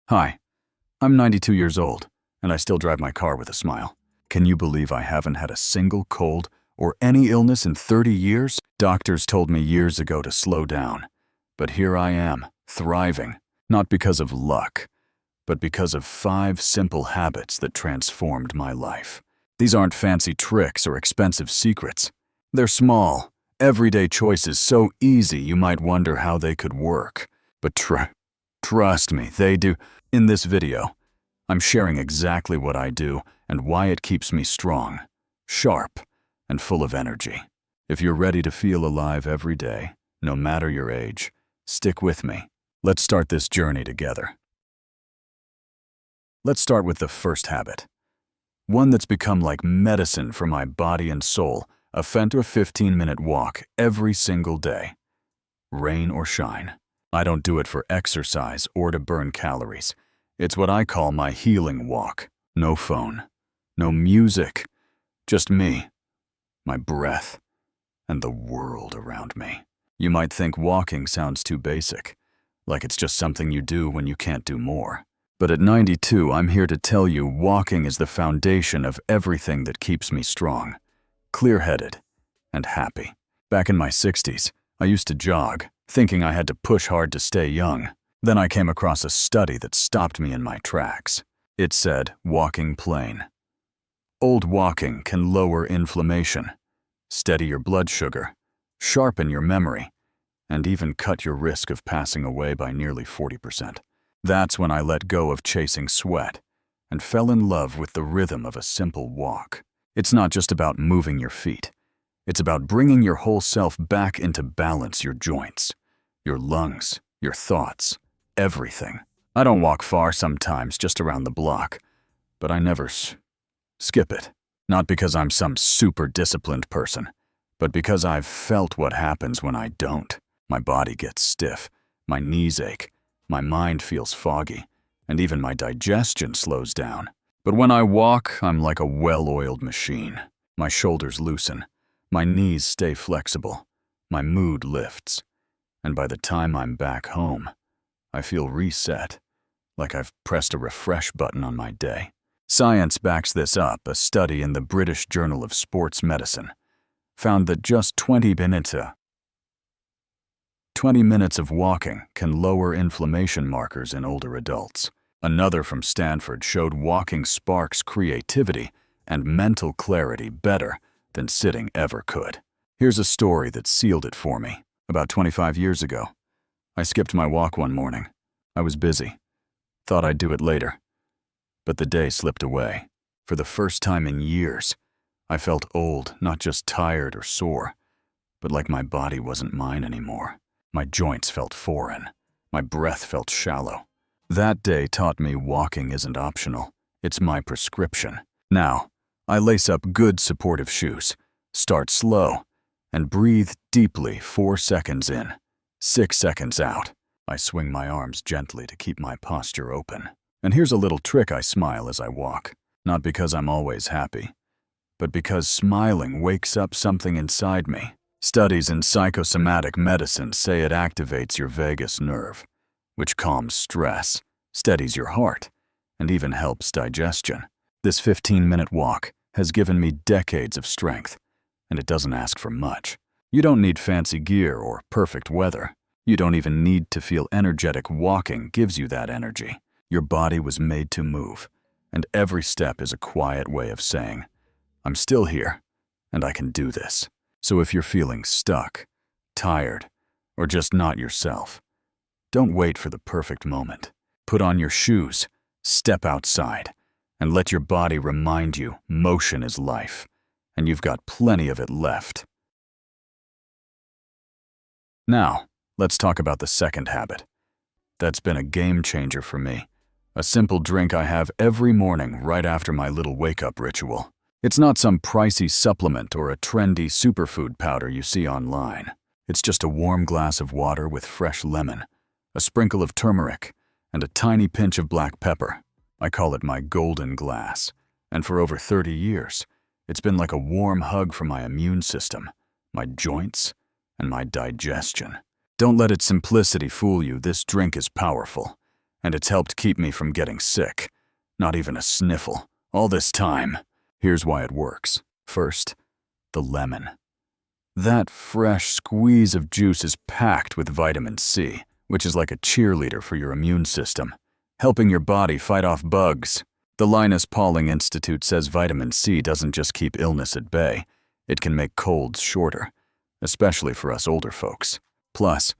Hi, I'm 92 years old, and I still drive my car with a smile. Can you believe I haven't had a single cold or any illness in 30 years? Doctors told me years ago to slow down, but here I am, thriving, not because of luck, but because of 5 simple habits that transformed my life. These aren't fancy tricks or expensive secrets. They're small, everyday choices so easy you might wonder how they could work. But trust me, they do. In this video, I'm sharing exactly what I do and why it keeps me strong, sharp, and full of energy. If you're ready to feel alive every day, no matter your age, stick with me. Let's start this journey together. Let's start with the first habit. One that's become like medicine for my body and soul, a 15-minute walk every single day. Rain or shine. I don't do it for exercise or to burn calories. It's what I call my healing walk. No phone, no music, just me, my breath, and the world around me. You might think walking sounds too basic, like it's just something you do when you can't do more. But at 92, I'm here to tell you walking is the foundation of everything that keeps me strong, clear-headed, and happy. Back in my 60s, I used to jog, thinking I had to push hard to stay young. Then I came across a study that stopped me in my tracks. It said, walking plain. Old walking can lower inflammation, steady your blood sugar, sharpen your memory, and even cut your risk of passing away by nearly 40%. That's when I let go of chasing sweat and fell in love with the rhythm of a simple walk. It's not just about moving your feet. It's about bringing your whole self back into balance, your joints, your lungs, your thoughts, everything. I don't walk far sometimes, just around the block, but I never skip it. Not because I'm some super disciplined person, but because I've felt what happens when I don't. My body gets stiff, my knees ache, my mind feels foggy, and even my digestion slows down. But when I walk, I'm like a well-oiled machine. My shoulders loosen, my knees stay flexible, my mood lifts, and by the time I'm back home, I feel reset, like I've pressed a refresh button on my day. Science backs this up. A study in the British Journal of Sports Medicine found that just 20 minutes of walking can lower inflammation markers in older adults. Another from Stanford showed walking sparks creativity and mental clarity better than sitting ever could. Here's a story that sealed it for me. About 25 years ago, I skipped my walk one morning. I was busy. Thought I'd do it later. But the day slipped away. For the first time in years, I felt old, not just tired or sore, but like my body wasn't mine anymore. My joints felt foreign. My breath felt shallow. That day taught me walking isn't optional. It's my prescription. Now, I lace up good supportive shoes, start slow, and breathe deeply 4 seconds in, 6 seconds out. I swing my arms gently to keep my posture open. And here's a little trick: I smile as I walk. Not because I'm always happy, but because smiling wakes up something inside me. Studies in psychosomatic medicine say it activates your vagus nerve, which calms stress, steadies your heart, and even helps digestion. This 15-minute walk has given me decades of strength, and it doesn't ask for much. You don't need fancy gear or perfect weather. You don't even need to feel energetic. Walking gives you that energy. Your body was made to move, and every step is a quiet way of saying, I'm still here, and I can do this. So if you're feeling stuck, tired, or just not yourself, don't wait for the perfect moment. Put on your shoes, step outside, and let your body remind you motion is life, and you've got plenty of it left. Now, let's talk about the second habit. That's been a game changer for me. A simple drink I have every morning right after my little wake-up ritual. It's not some pricey supplement or a trendy superfood powder you see online. It's just a warm glass of water with fresh lemon, a sprinkle of turmeric, and a tiny pinch of black pepper. I call it my golden glass, and for over 30 years, it's been like a warm hug for my immune system, my joints, and my digestion. Don't let its simplicity fool you. This drink is powerful, And it's helped keep me from getting sick. Not even a sniffle. All this time. Here's why it works. First, the lemon. That fresh squeeze of juice is packed with vitamin C, which is like a cheerleader for your immune system, helping your body fight off bugs. The Linus Pauling Institute says vitamin C doesn't just keep illness at bay, it can make colds shorter, especially for us older folks. Plus,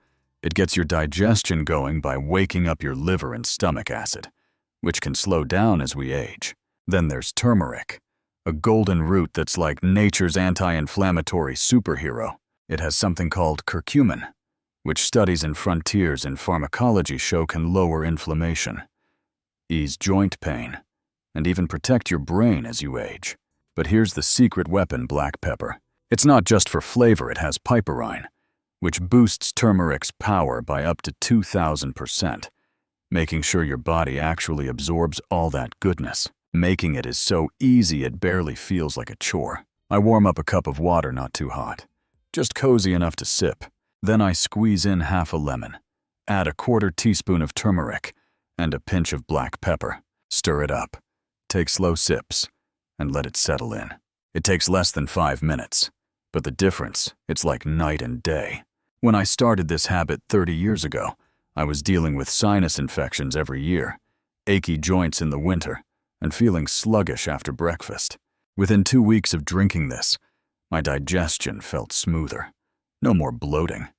it gets your digestion going by waking up your liver and stomach acid, which can slow down as we age. Then there's turmeric, a golden root that's like nature's anti-inflammatory superhero. It has something called curcumin, which studies and frontiers in pharmacology show can lower inflammation, ease joint pain, and even protect your brain as you age. But here's the secret weapon, black pepper. It's not just for flavor, it has piperine, which boosts turmeric's power by up to 2,000%, making sure your body actually absorbs all that goodness. Making it is so easy it barely feels like a chore. I warm up a cup of water not too hot, just cozy enough to sip. Then I squeeze in half a lemon, add a 1/4 teaspoon of turmeric, and a pinch of black pepper. Stir it up, take slow sips, and let it settle in. It takes less than 5 minutes, but the difference, it's like night and day. When I started this habit 30 years ago, I was dealing with sinus infections every year, achy joints in the winter, and feeling sluggish after breakfast. Within 2 weeks of drinking this, my digestion felt smoother, no more bloating,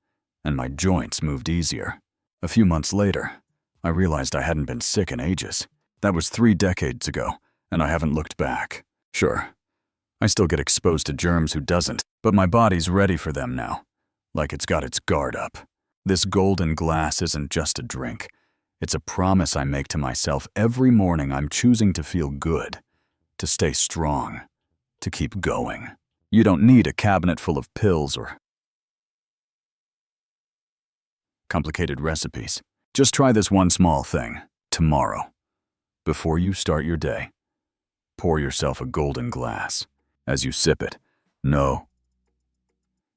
and my joints moved easier. A few months later, I realized I hadn't been sick in ages. That was 3 decades ago, and I haven't looked back. Sure, I still get exposed to germs, who doesn't, but my body's ready for them now, like it's got its guard up. This golden glass isn't just a drink. It's a promise I make to myself every morning. I'm choosing to feel good, to stay strong, to keep going. You don't need a cabinet full of pills or complicated recipes. Just try this one small thing, tomorrow. Before you start your day, pour yourself a golden glass. As you sip it, know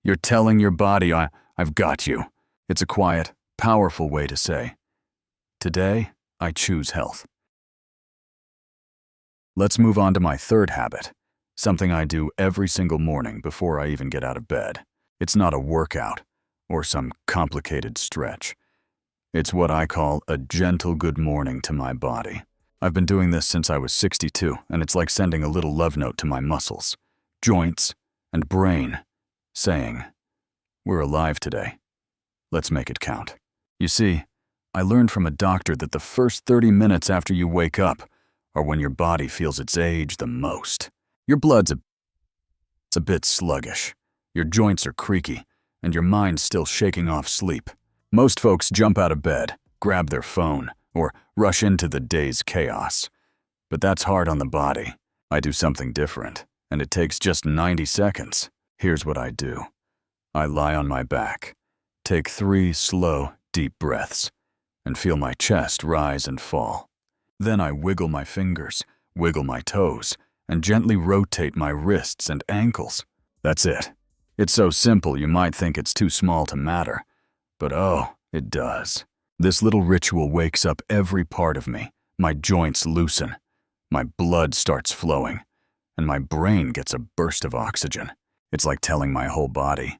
you're telling your body, I've got you. It's a quiet, powerful way to say, today, I choose health. Let's move on to my third habit, something I do every single morning before I even get out of bed. It's not a workout or some complicated stretch. It's what I call a gentle good morning to my body. I've been doing this since I was 62, and it's like sending a little love note to my muscles, joints, and brain, saying, we're alive today. Let's make it count. You see, I learned from a doctor that the first 30 minutes after you wake up are when your body feels its age the most. Your blood's a bit sluggish, your joints are creaky, and your mind's still shaking off sleep. Most folks jump out of bed, grab their phone, or rush into the day's chaos. But that's hard on the body. I do something different, and it takes just 90 seconds. Here's what I do. I lie on my back, take 3 slow, deep breaths, and feel my chest rise and fall. Then I wiggle my fingers, wiggle my toes, and gently rotate my wrists and ankles. That's it. It's so simple you might think it's too small to matter, but oh, it does. This little ritual wakes up every part of me. My joints loosen, my blood starts flowing, and my brain gets a burst of oxygen. It's like telling my whole body,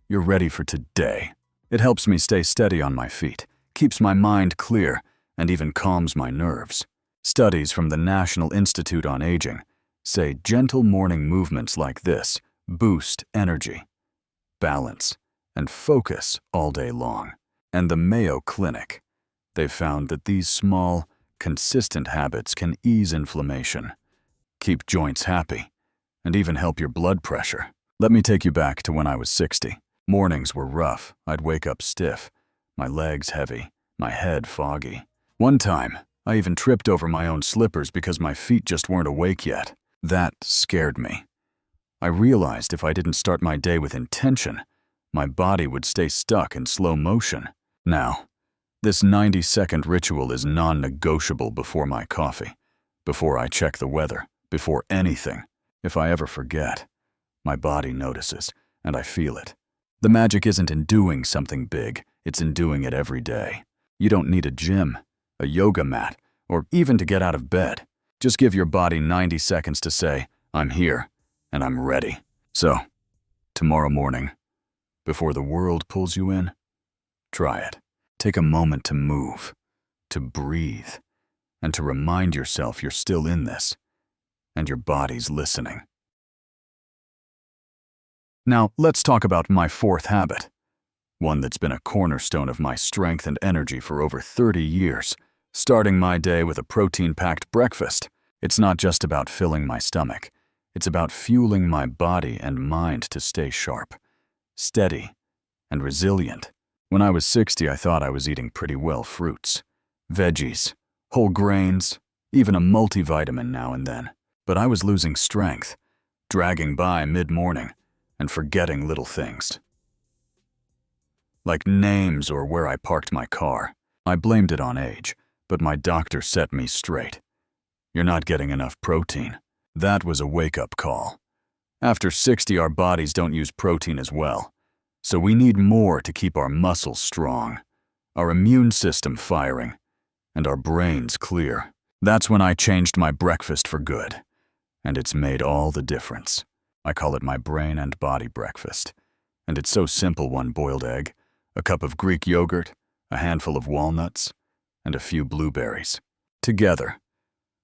you're ready for today. It helps me stay steady on my feet, keeps my mind clear, and even calms my nerves. Studies from the National Institute on Aging say gentle morning movements like this boost energy, balance, and focus all day long. And the Mayo Clinic, they've found that these small, consistent habits can ease inflammation, keep joints happy, and even help your blood pressure. Let me take you back to when I was 60. Mornings were rough. I'd wake up stiff, my legs heavy, my head foggy. One time, I even tripped over my own slippers because my feet just weren't awake yet. That scared me. I realized if I didn't start my day with intention, my body would stay stuck in slow motion. Now, this 90-second ritual is non-negotiable before my coffee, before I check the weather, before anything. If I ever forget, my body notices, and I feel it. The magic isn't in doing something big, it's in doing it every day. You don't need a gym, a yoga mat, or even to get out of bed. Just give your body 90 seconds to say, I'm here, and I'm ready. So, tomorrow morning, before the world pulls you in, try it. Take a moment to move, to breathe, and to remind yourself you're still in this, and your body's listening. Now, let's talk about my fourth habit, one that's been a cornerstone of my strength and energy for over 30 years, starting my day with a protein-packed breakfast. It's not just about filling my stomach. It's about fueling my body and mind to stay sharp, steady, and resilient. When I was 60, I thought I was eating pretty well: fruits, veggies, whole grains, even a multivitamin now and then. But I was losing strength, dragging by mid-morning, and forgetting little things, like names or where I parked my car. I blamed it on age, but my doctor set me straight. You're not getting enough protein. That was a wake-up call. After 60, our bodies don't use protein as well, so we need more to keep our muscles strong, our immune system firing, and our brains clear. That's when I changed my breakfast for good, and it's made all the difference. I call it my brain and body breakfast, and it's so simple: one boiled egg, a cup of Greek yogurt, a handful of walnuts, and a few blueberries. Together,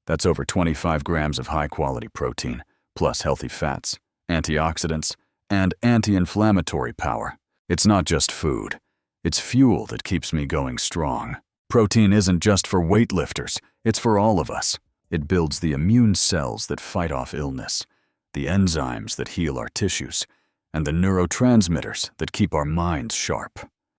that's over 25 grams of high-quality protein, plus healthy fats, antioxidants, and anti-inflammatory power. It's not just food. It's fuel that keeps me going strong. Protein isn't just for weightlifters. It's for all of us. It builds the immune cells that fight off illness, the enzymes that heal our tissues, and the neurotransmitters that keep our minds sharp.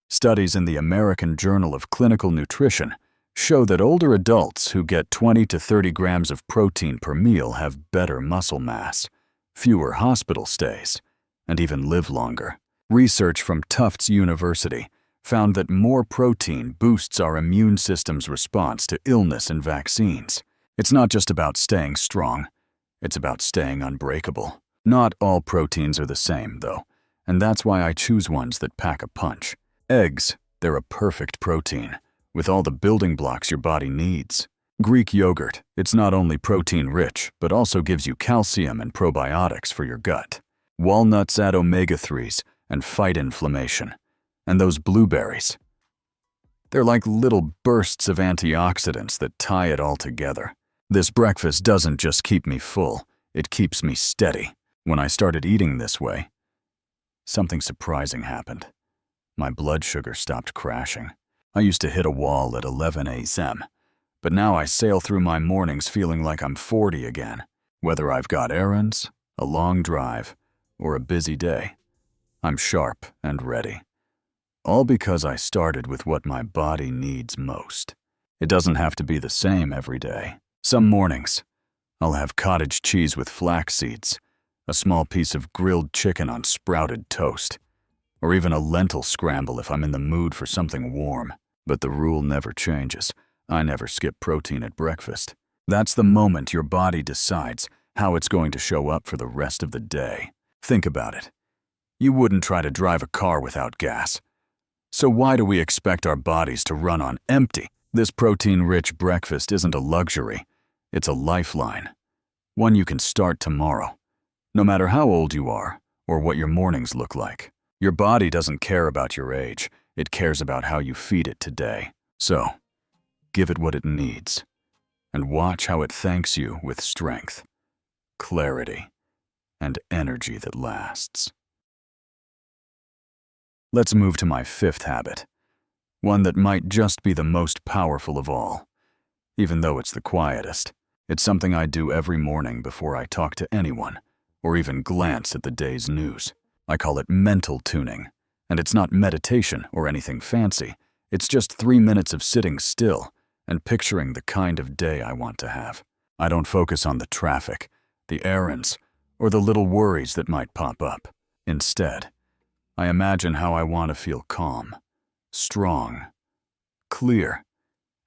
Studies in the American Journal of Clinical Nutrition show that older adults who get 20 to 30 grams of protein per meal have better muscle mass, fewer hospital stays, and even live longer. Research from Tufts University found that more protein boosts our immune system's response to illness and vaccines. It's not just about staying strong, it's about staying unbreakable. Not all proteins are the same, though, and that's why I choose ones that pack a punch. Eggs, they're a perfect protein, with all the building blocks your body needs. Greek yogurt, it's not only protein-rich, but also gives you calcium and probiotics for your gut. Walnuts add omega-3s and fight inflammation. And those blueberries, they're like little bursts of antioxidants that tie it all together. This breakfast doesn't just keep me full, it keeps me steady. When I started eating this way, something surprising happened. My blood sugar stopped crashing. I used to hit a wall at 11 a.m., but now I sail through my mornings feeling like I'm 40 again. Whether I've got errands, a long drive, or a busy day, I'm sharp and ready. All because I started with what my body needs most. It doesn't have to be the same every day. Some mornings, I'll have cottage cheese with flax seeds, a small piece of grilled chicken on sprouted toast, or even a lentil scramble if I'm in the mood for something warm. But the rule never changes. I never skip protein at breakfast. That's the moment your body decides how it's going to show up for the rest of the day. Think about it. You wouldn't try to drive a car without gas. So why do we expect our bodies to run on empty? This protein-rich breakfast isn't a luxury. It's a lifeline. One you can start tomorrow, no matter how old you are or what your mornings look like. Your body doesn't care about your age. It cares about how you feed it today. So, give it what it needs, and watch how it thanks you with strength, clarity, and energy that lasts. Let's move to my fifth habit, one that might just be the most powerful of all, even though it's the quietest. It's something I do every morning before I talk to anyone, or even glance at the day's news. I call it mental tuning, and it's not meditation or anything fancy. It's just 3 minutes of sitting still and picturing the kind of day I want to have. I don't focus on the traffic, the errands, or the little worries that might pop up. Instead, I imagine how I want to feel calm, strong, clear,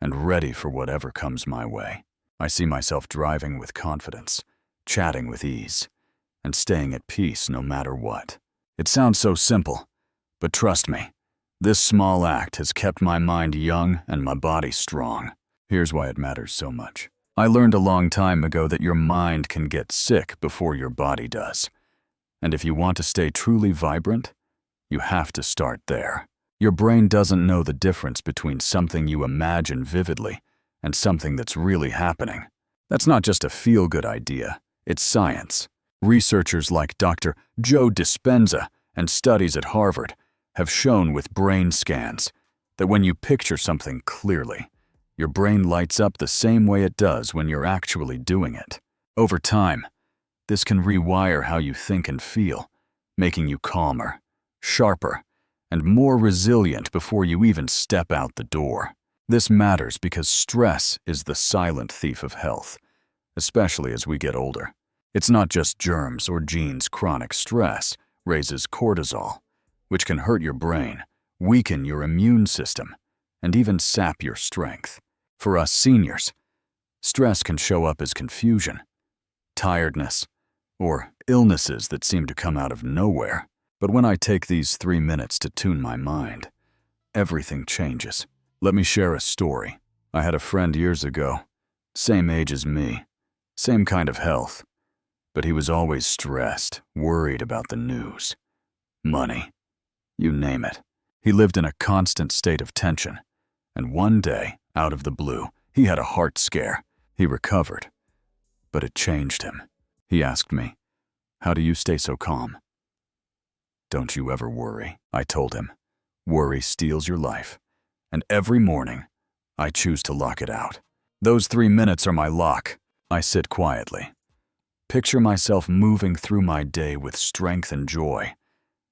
and ready for whatever comes my way. I see myself driving with confidence, chatting with ease, and staying at peace no matter what. It sounds so simple, but trust me, this small act has kept my mind young and my body strong. Here's why it matters so much. I learned a long time ago that your mind can get sick before your body does. And if you want to stay truly vibrant, you have to start there. Your brain doesn't know the difference between something you imagine vividly and something that's really happening. That's not just a feel-good idea, it's science. Researchers like Dr. Joe Dispenza and studies at Harvard have shown with brain scans that when you picture something clearly, your brain lights up the same way it does when you're actually doing it. Over time, this can rewire how you think and feel, making you calmer, sharper, and more resilient before you even step out the door. This matters because stress is the silent thief of health, especially as we get older. It's not just germs or genes. Chronic stress raises cortisol, which can hurt your brain, weaken your immune system, and even sap your strength. For us seniors, stress can show up as confusion, tiredness, or illnesses that seem to come out of nowhere. But when I take these 3 minutes to tune my mind, everything changes. Let me share a story. I had a friend years ago, same age as me, same kind of health, but he was always stressed, worried about the news, money, you name it. He lived in a constant state of tension, and one day, out of the blue, he had a heart scare. He recovered, but it changed him. He asked me, "How do you stay so calm?" "Don't you ever worry," I told him. "Worry steals your life, and every morning, I choose to lock it out." Those 3 minutes are my lock. I sit quietly, picture myself moving through my day with strength and joy,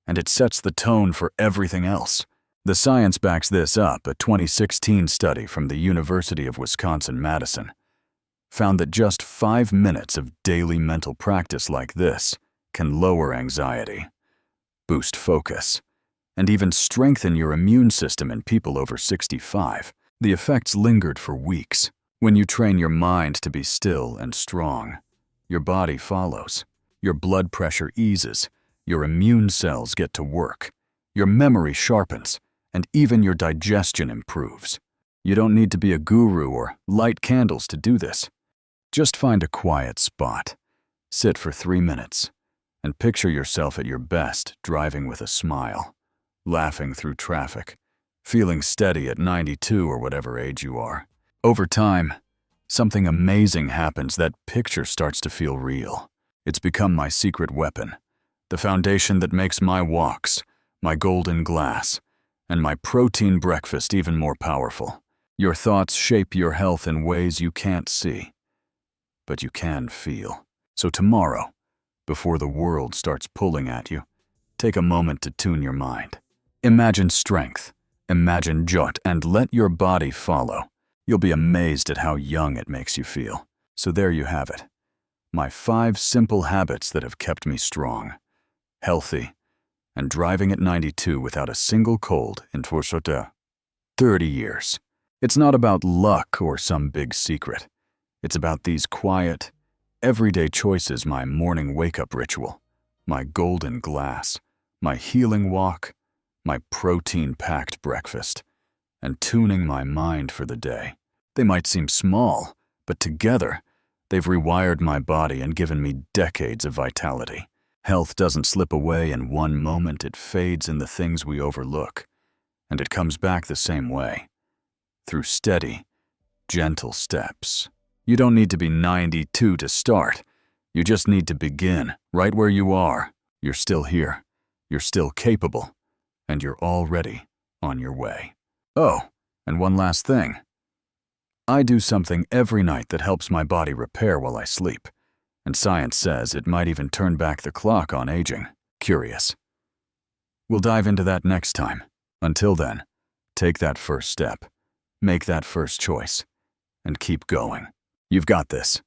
and it sets the tone for everything else. The science backs this up. A 2016 study from the University of Wisconsin-Madison found that just 5 minutes of daily mental practice like this can lower anxiety, boost focus, and even strengthen your immune system in people over 65. The effects lingered for weeks. When you train your mind to be still and strong, your body follows. Your blood pressure eases, your immune cells get to work, your memory sharpens, and even your digestion improves. You don't need to be a guru or light candles to do this. Just find a quiet spot, sit for 3 minutes, and picture yourself at your best, driving with a smile, laughing through traffic, feeling steady at 92 or whatever age you are. Over time, something amazing happens. That picture starts to feel real. It's become my secret weapon, the foundation that makes my walks, my golden glass, and my protein breakfast even more powerful. Your thoughts shape your health in ways you can't see, but you can feel. So tomorrow, before the world starts pulling at you, take a moment to tune your mind. Imagine strength, imagine jot, and let your body follow. You'll be amazed at how young it makes you feel. So there you have it. My 5 simple habits that have kept me strong, healthy, and driving at 92 without a single cold in 30 years. It's not about luck or some big secret. It's about these quiet, everyday choices: my morning wake-up ritual, my golden glass, my healing walk, my protein-packed breakfast, and tuning my mind for the day. They might seem small, but together, they've rewired my body and given me decades of vitality. Health doesn't slip away in one moment. It fades in the things we overlook, and it comes back the same way, through steady, gentle steps. You don't need to be 92 to start. You just need to begin right where you are. You're still here, you're still capable, and you're already on your way. Oh, and one last thing. I do something every night that helps my body repair while I sleep. And science says it might even turn back the clock on aging. Curious? We'll dive into that next time. Until then, take that first step, make that first choice, and keep going. You've got this.